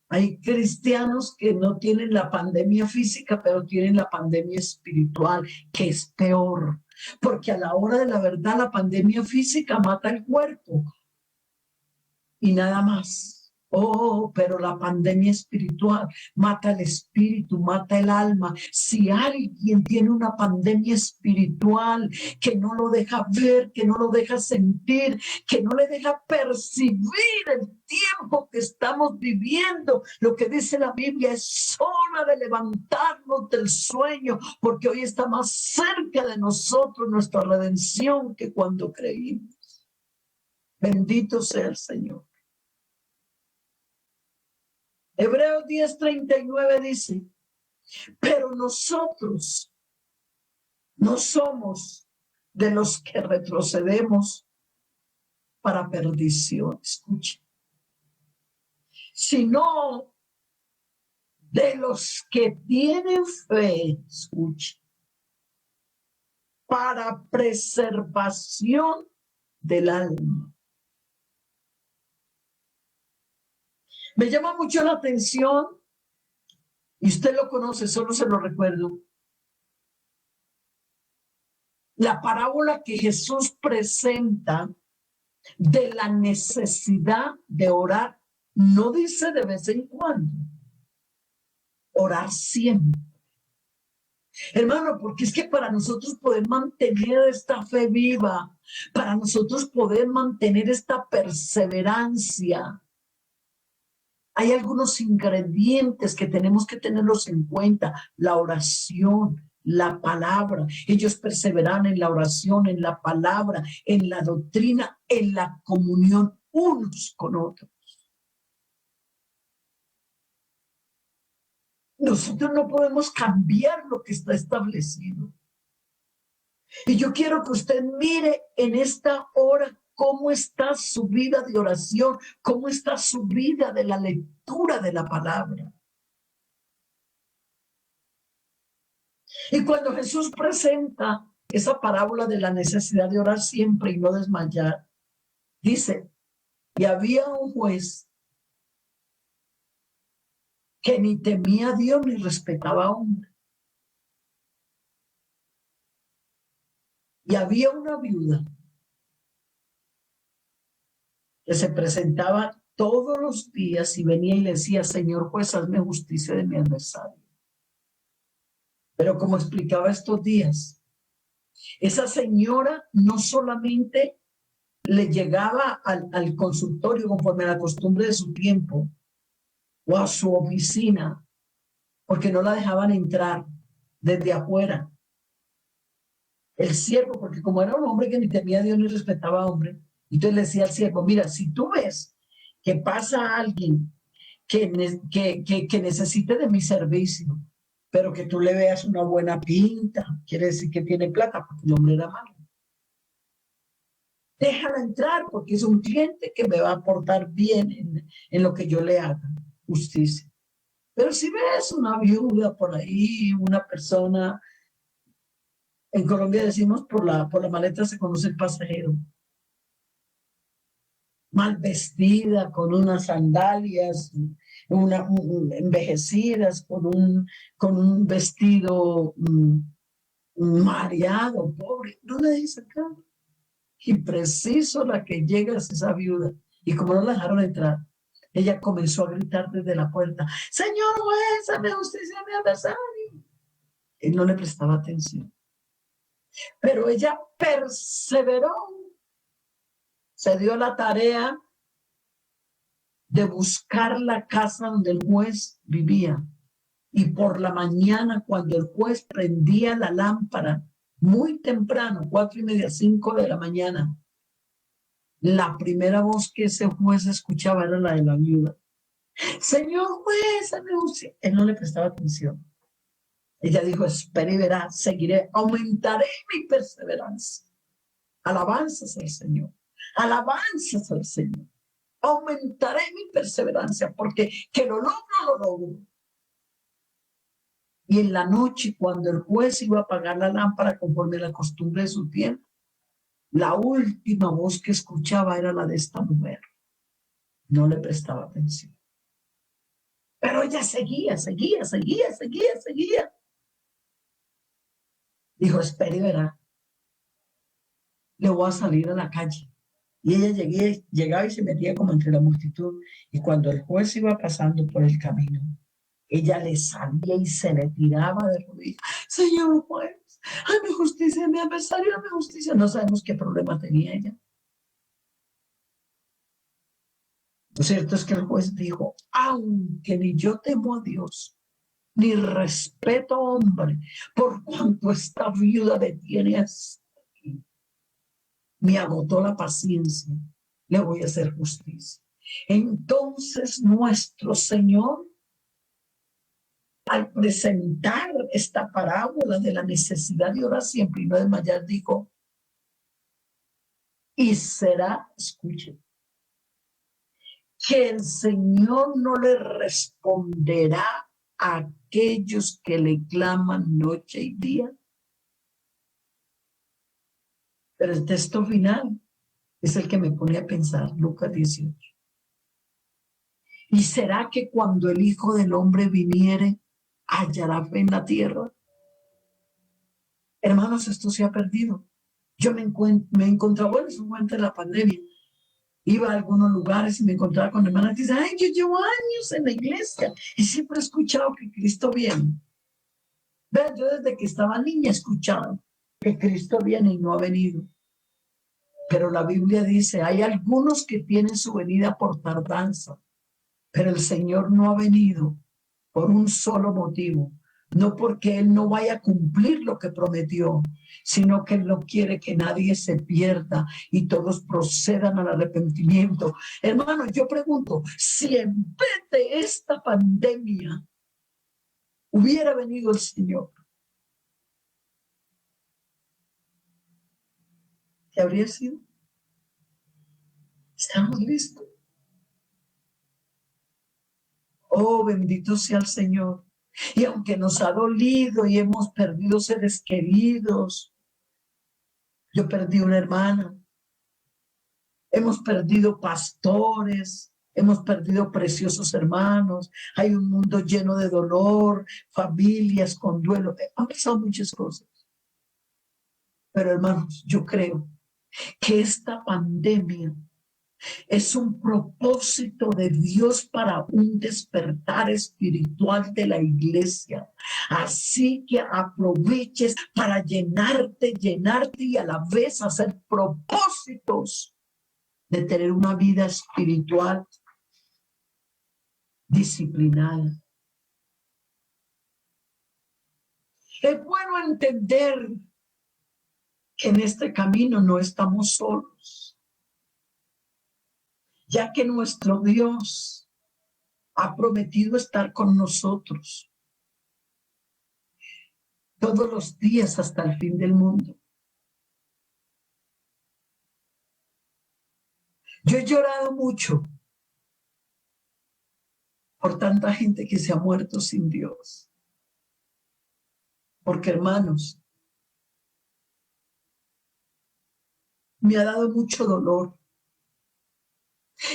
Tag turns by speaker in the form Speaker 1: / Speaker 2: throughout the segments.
Speaker 1: Hay cristianos que no tienen la pandemia física, pero tienen la pandemia espiritual, que es peor, porque a la hora de la verdad la pandemia física mata el cuerpo y nada más. Oh, pero la pandemia espiritual mata el espíritu, mata el alma. Si alguien tiene una pandemia espiritual que no lo deja ver, que no lo deja sentir, que no le deja percibir el tiempo que estamos viviendo, lo que dice la Biblia es hora de levantarnos del sueño, porque hoy está más cerca de nosotros nuestra redención que cuando creímos. Bendito sea el Señor. Hebreos 10:39 dice, pero nosotros no somos de los que retrocedemos para perdición, escuche, sino de los que tienen fe, escuche, para preservación del alma. Me llama mucho la atención, y usted lo conoce, solo se lo recuerdo, la parábola que Jesús presenta de la necesidad de orar. No dice de vez en cuando, orar siempre. Hermano, porque es que para nosotros poder mantener esta fe viva, para nosotros poder mantener esta perseverancia, hay algunos ingredientes que tenemos que tenerlos en cuenta. La oración, la palabra. Ellos perseveran en la oración, en la palabra, en la doctrina, en la comunión unos con otros. Nosotros no podemos cambiar lo que está establecido. Y yo quiero que usted mire en esta hora cómo está su vida de oración, cómo está su vida de la lectura de la palabra. Y cuando Jesús presenta esa parábola de la necesidad de orar siempre y no desmayar, dice, y había un juez que ni temía a Dios ni respetaba a hombre. Y había una viuda que se presentaba todos los días y venía y le decía, Señor juez, hazme justicia de mi adversario. Pero como explicaba estos días, esa señora no solamente le llegaba al consultorio conforme a la costumbre de su tiempo o a su oficina, porque no la dejaban entrar desde afuera. El siervo, porque como era un hombre que ni temía a Dios ni respetaba a hombre, entonces le decía al siervo, mira, si tú ves que pasa alguien que necesite de mi servicio, pero que tú le veas una buena pinta, quiere decir que tiene plata, porque el hombre era malo. Déjala entrar porque es un cliente que me va a aportar bien en lo que yo le haga justicia. Pero si ves una viuda por ahí, una persona, en Colombia decimos por la maleta se conoce el pasajero, mal vestida, con unas sandalias, envejecidas, con un vestido mareado, pobre, no le dice acá. Y preciso la que llega es esa viuda. Y como no la dejaron entrar, ella comenzó a gritar desde la puerta, Señor juez, hazme justicia a mi adversario. Él no le prestaba atención. Pero ella perseveró. Se dio la tarea de buscar la casa donde el juez vivía. Y por la mañana, cuando el juez prendía la lámpara, muy temprano, 4:30, 5 de la mañana, la primera voz que ese juez escuchaba era la de la viuda. Señor juez, él no le prestaba atención. Ella dijo, espera y verá, seguiré, aumentaré mi perseverancia. Alabanzas al Señor, alabanzas al Señor. Aumentaré mi perseverancia porque que lo logro. Y en la noche, cuando el juez iba a apagar la lámpara conforme a la costumbre de su tiempo, la última voz que escuchaba era la de esta mujer. No le prestaba atención. Pero ella seguía. Dijo, espere y verá, le voy a salir a la calle. Y ella llegaba y se metía como entre la multitud. Y cuando el juez iba pasando por el camino, ella le salía y se le tiraba de rodillas. Señor juez, hazme justicia, mi adversario, hazme justicia. No sabemos qué problema tenía ella. Lo cierto es que el juez dijo, aunque ni yo temo a Dios, ni respeto a hombre, por cuanto esta viuda detiene hasta aquí, me agotó la paciencia, le voy a hacer justicia. Entonces nuestro Señor, al presentar esta parábola de la necesidad de orar siempre y no desmayar, dijo, y será, escuchen, que el Señor no le responderá a aquellos que le claman noche y día. Pero el texto final es el que me pone a pensar, Lucas 18. ¿Y será que cuando el Hijo del Hombre viniere, hallará fe en la tierra? Hermanos, esto se ha perdido. Yo me encontraba, bueno, eso fue antes de la pandemia. Iba a algunos lugares y me encontraba con hermanas que dicen, ay, yo llevo años en la iglesia y siempre he escuchado que Cristo viene. Vean, yo desde que estaba niña escuchaba que Cristo viene y no ha venido. Pero la Biblia dice, hay algunos que tienen su venida por tardanza, pero el Señor no ha venido por un solo motivo, no porque Él no vaya a cumplir lo que prometió, sino que Él no quiere que nadie se pierda y todos procedan al arrepentimiento. Hermano, yo pregunto, si en vez de esta pandemia hubiera venido el Señor, ¿qué habría sido? ¿Estamos listos? Oh, bendito sea el Señor. Y aunque nos ha dolido y hemos perdido seres queridos, yo perdí una hermana, hemos perdido pastores, hemos perdido preciosos hermanos, hay un mundo lleno de dolor, familias con duelo, han pasado muchas cosas. Pero hermanos, yo creo que esta pandemia es un propósito de Dios para un despertar espiritual de la iglesia. Así que aproveches para llenarte y a la vez hacer propósitos de tener una vida espiritual disciplinada. Es bueno entender que en este camino no estamos solos, ya que nuestro Dios ha prometido estar con nosotros todos los días hasta el fin del mundo. Yo he llorado mucho por tanta gente que se ha muerto sin Dios. Porque, hermanos, me ha dado mucho dolor.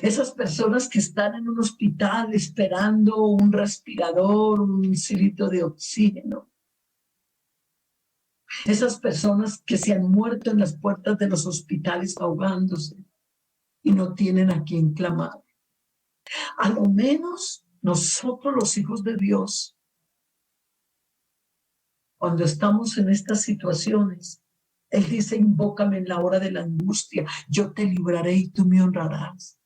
Speaker 1: Esas personas que están en un hospital esperando un respirador, un cilindro de oxígeno. Esas personas que se han muerto en las puertas de los hospitales ahogándose y no tienen a quien clamar. A lo menos nosotros, los hijos de Dios, cuando estamos en estas situaciones, Él dice, invócame en la hora de la angustia, yo te libraré y tú me honrarás.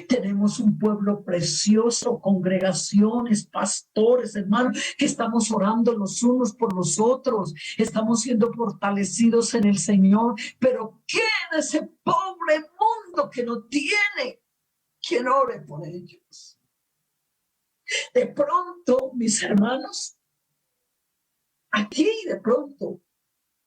Speaker 1: Tenemos un pueblo precioso, congregaciones, pastores, hermanos, que estamos orando los unos por los otros, estamos siendo fortalecidos en el Señor, pero ¿quién es ese pobre mundo que no tiene quien ore por ellos? De pronto, mis hermanos, aquí de pronto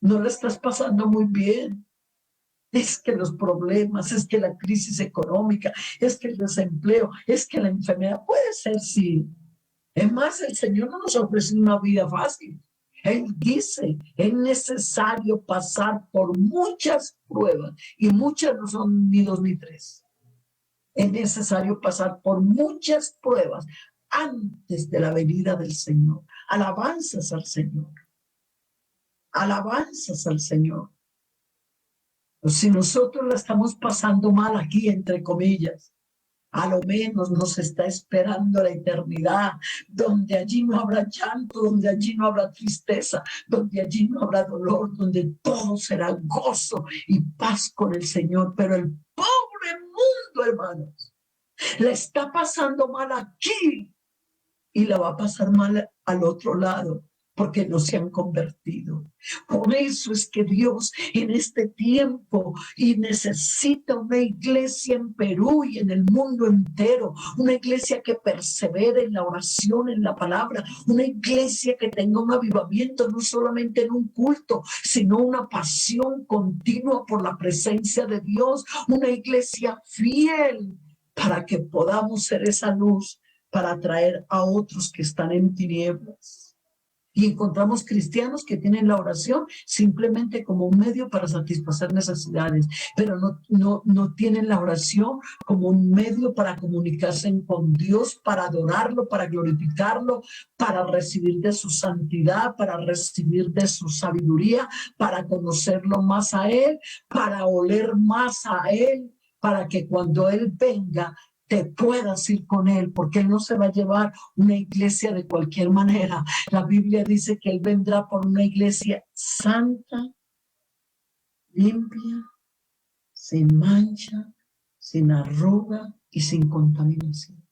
Speaker 1: no la estás pasando muy bien. Es que los problemas, es que la crisis económica, es que el desempleo, es que la enfermedad, puede ser, sí. Es más, el Señor no nos ofrece una vida fácil. Él dice, es necesario pasar por muchas pruebas, y muchas no son ni dos ni tres. Es necesario pasar por muchas pruebas antes de la venida del Señor. Alabanzas al Señor. Alabanzas al Señor. Si nosotros la estamos pasando mal aquí, entre comillas, a lo menos nos está esperando la eternidad, donde allí no habrá llanto, donde allí no habrá tristeza, donde allí no habrá dolor, donde todo será gozo y paz con el Señor. Pero el pobre mundo, hermanos, la está pasando mal aquí y la va a pasar mal al otro lado, porque no se han convertido. Por eso es que Dios en este tiempo y necesita una iglesia en Perú y en el mundo entero, una iglesia que persevere en la oración, en la palabra, una iglesia que tenga un avivamiento no solamente en un culto, sino una pasión continua por la presencia de Dios, una iglesia fiel para que podamos ser esa luz para atraer a otros que están en tinieblas. Y encontramos cristianos que tienen la oración simplemente como un medio para satisfacer necesidades, pero no tienen la oración como un medio para comunicarse con Dios, para adorarlo, para glorificarlo, para recibir de su santidad, para recibir de su sabiduría, para conocerlo más a Él, para oler más a Él, para que cuando Él venga te puedas ir con Él, porque Él no se va a llevar una iglesia de cualquier manera. La Biblia dice que Él vendrá por una iglesia santa, limpia, sin mancha, sin arruga y sin contaminación.